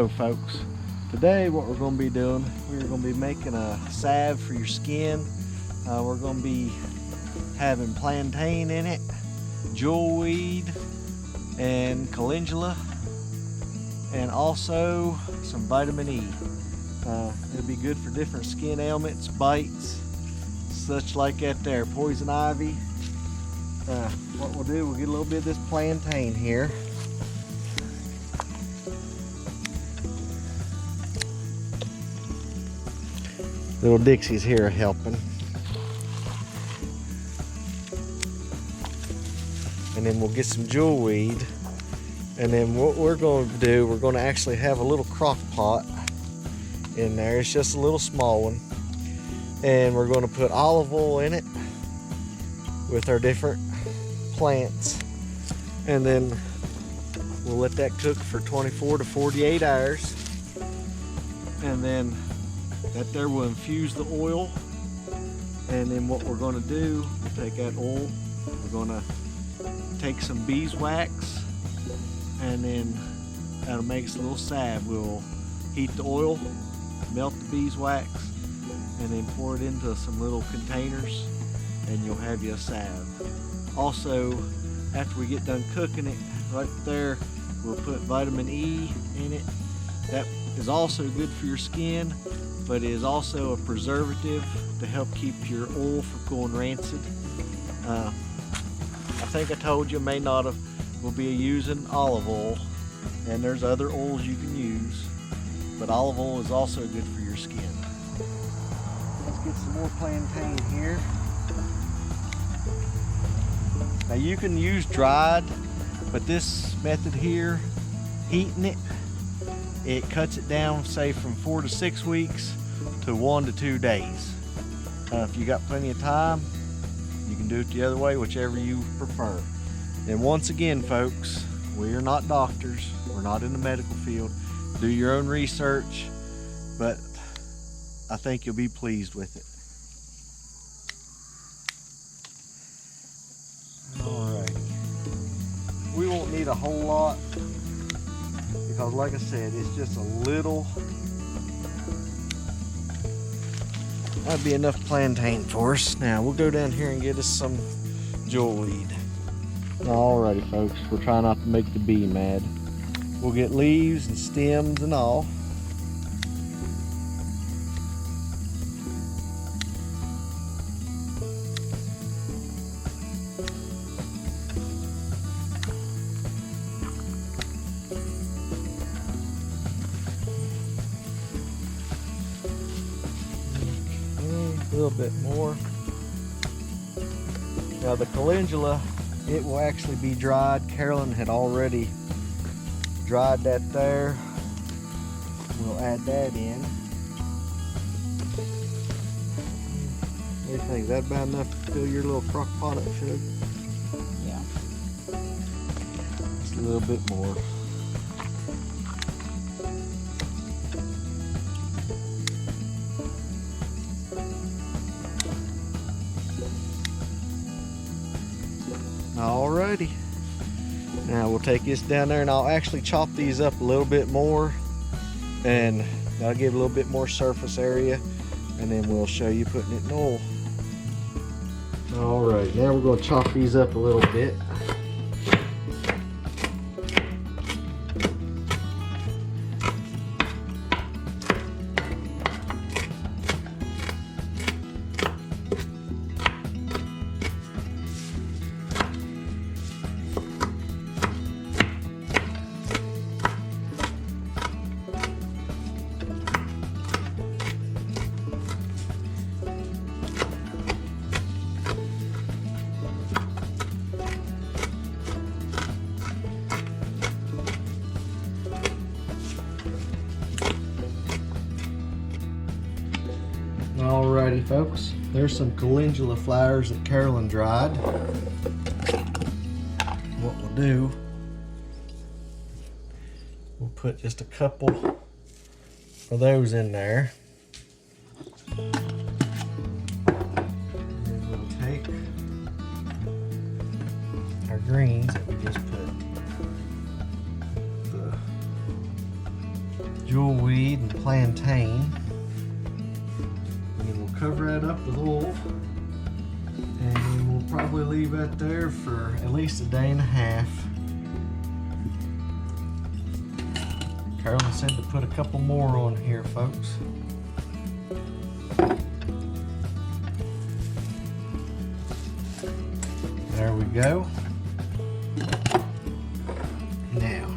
So folks, today what we're going to be doing, we're going to be making a salve for your skin. We're going to be having plantain in it, jewelweed and calendula, and also some vitamin E. It'll be good for different skin ailments, bites, such like that there, poison ivy. What we'll do, we'll get a little bit of this plantain here. Little Dixie's here helping. And then we'll get some jewelweed. And then what we're going to do, we're going to actually have a little crock pot in there. It's just a little small one. And we're going to put olive oil in it with our different plants. And then we'll let that cook for 24 to 48 hours. And then that there will infuse the oil. And then what we're going to do, we'll take that oil, we're going to take some beeswax, and then that'll make us a little salve. We'll heat the oil, melt the beeswax, and then pour it into some little containers, and you'll have you a salve. Also, after we get done cooking it, right there, we'll put vitamin E in it. That is also good for your skin, but it is also a preservative to help keep your oil from going rancid. I think I told you, may not have, we'll be using olive oil, and there's other oils you can use, but olive oil is also good for your skin. Let's get some more plantain here. Now you can use dried, but this method here, heating it cuts it down, say from 4 to 6 weeks to 1 to 2 days. If you got plenty of time, you can do it the other way, whichever you prefer. And once again, folks, we are not doctors. We're not in the medical field. Do your own research, but I think you'll be pleased with it. All right. We won't need a whole lot because, like I said, it's just a little. That'd be enough plantain for us. Now we'll go down here and get us some jewelweed. Alrighty folks, we're trying not to make the bee mad. We'll get leaves and stems and all. A little bit more. Now the calendula, it will actually be dried. Carolyn had already dried that there. We'll add that in. What do you think? Is that about enough to fill your little crock pot up, Shug? Yeah. Just a little bit more. Alrighty, now we'll take this down there and I'll actually chop these up a little bit more, and that'll give a little bit more surface area, and then we'll show you putting it in oil. Alright, now we're going to chop these up a little bit. Alrighty folks, there's some calendula flowers that Carolyn dried. What we'll do, we'll put just a couple of those in there. And then we'll take our greens that we just put the plantain. And we'll cover that up with oil. And we'll probably leave that there for at least a day and a half. Carolyn said to put a couple more on here, folks. There we go. Now,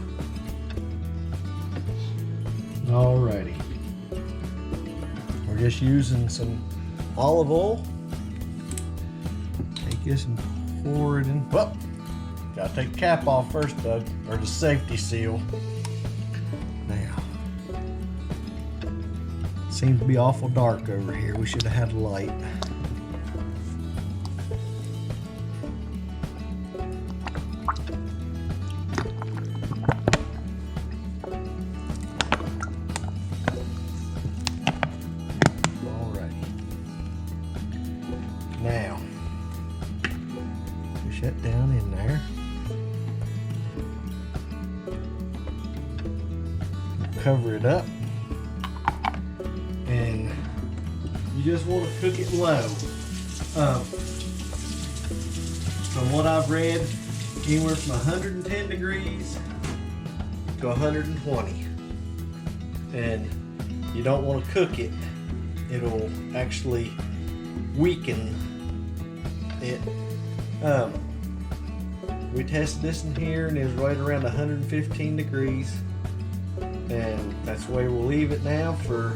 alrighty. We're just using some olive oil. Take this and pour it in. Well, gotta take the cap off first, Doug, or the safety seal. Now, seems to be awful dark over here. We should have had a light. Now, push that down in there. Cover it up. And you just want to cook it low. From what I've read, anywhere from 110 degrees to 120. And you don't want to cook it. It'll actually weaken it. We tested this in here and it was right around 115 degrees, and that's the way we'll leave it now for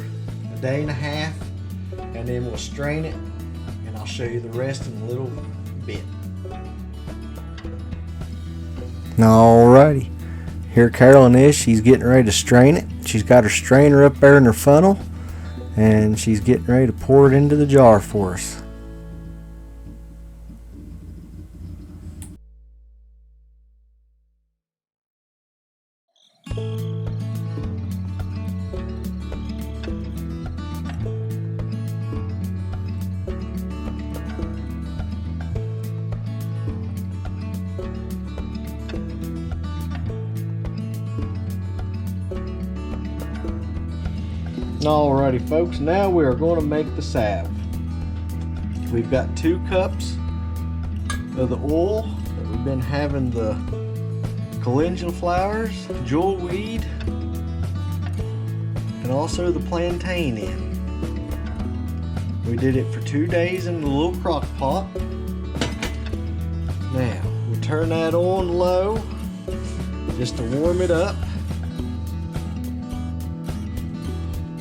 a day and a half, and then we'll strain it, and I'll show you the rest in a little bit. Alrighty, here Carolyn is. She's getting ready to strain it. She's got her strainer up there in her funnel, and she's getting ready to pour it into the jar for us. Alrighty folks, now we are going to make the salve. We've got 2 cups of the oil that we've been having the calendula flowers, jewelweed, and also the plantain in. We did it for 2 days in the little crock pot. Now, we'll turn that on low just to warm it up.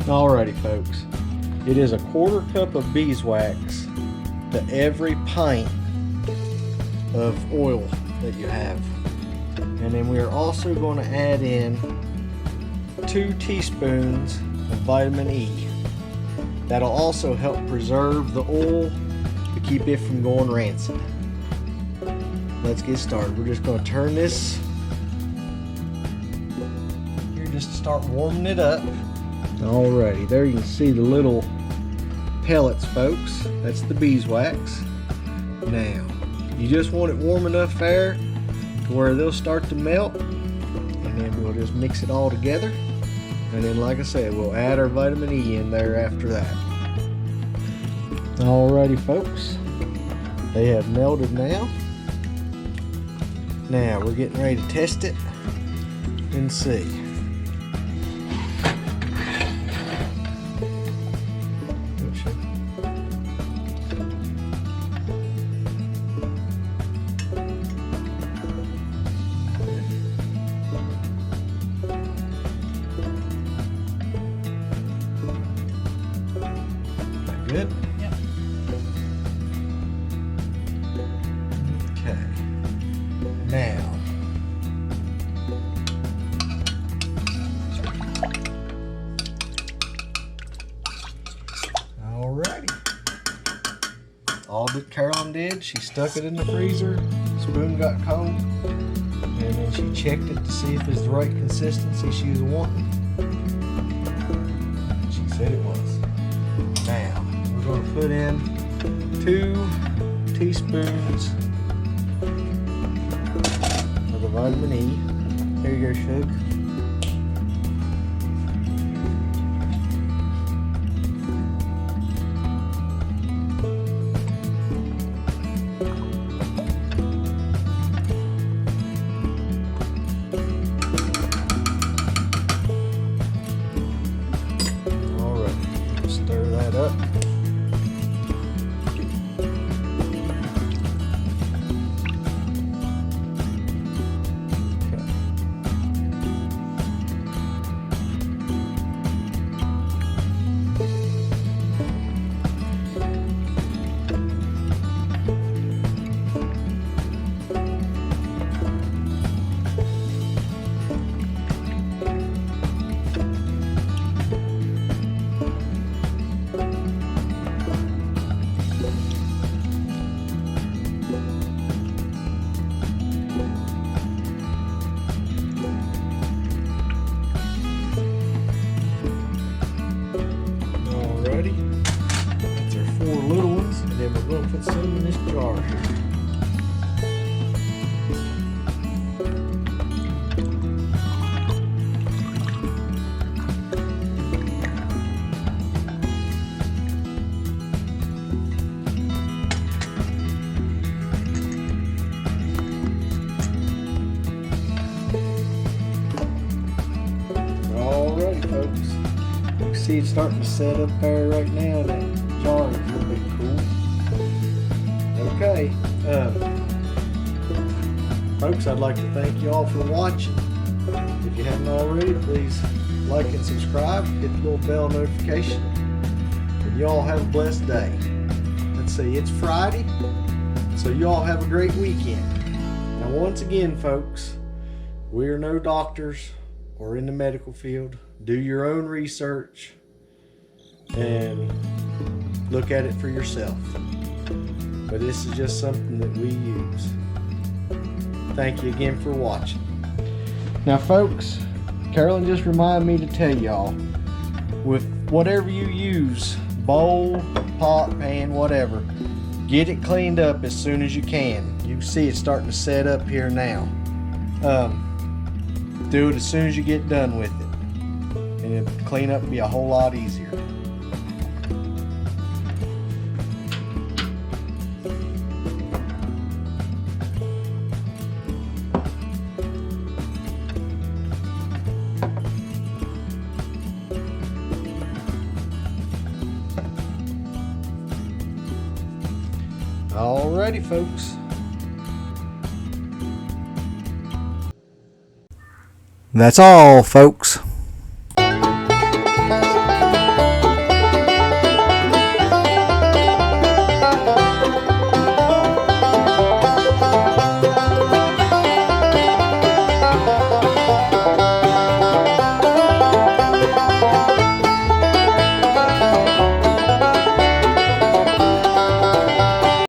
Alrighty folks, it is a 1/4 cup of beeswax to every pint of oil that you have. And then we are also going to add in 2 teaspoons of vitamin E. That'll also help preserve the oil to keep it from going rancid. Let's get started. We're just going to turn this here just to start warming it up. Alrighty, there you can see the little pellets, folks. That's the beeswax. Now, you just want it warm enough there to where they'll start to melt, and then we'll just mix it all together. And then, like I said, we'll add our vitamin E in there after that. Alrighty, folks, they have melted now. Now we're getting ready to test it and see. Good? Yep. Okay. Now, alrighty. All that Carolyn did, she stuck it in the freezer, spoon got cold, and then she checked it to see if it's the right consistency she was wanting. She said it was. Now, we're going to put in 2 teaspoons of the vitamin E. There you go, Shug. put some in this jar here. Alrighty, folks. You can see it's starting to set up there right now. That jar is really cool. Okay, folks, I'd like to thank you all for watching. If you haven't already, please like and subscribe. Hit the little bell notification. And you all have a blessed day. Let's see, it's Friday, so you all have a great weekend. Now, once again, folks, we are no doctors or in the medical field. Do your own research and look at it for yourself. But this is just something that we use. Thank you again for watching. Now, folks, Carolyn just reminded me to tell y'all, with whatever you use, bowl, pot, pan, whatever, get it cleaned up as soon as you can. You can see it's starting to set up here now. Do it as soon as you get done with it, and it'll clean up and be a whole lot easier. Alrighty, folks. That's all, folks.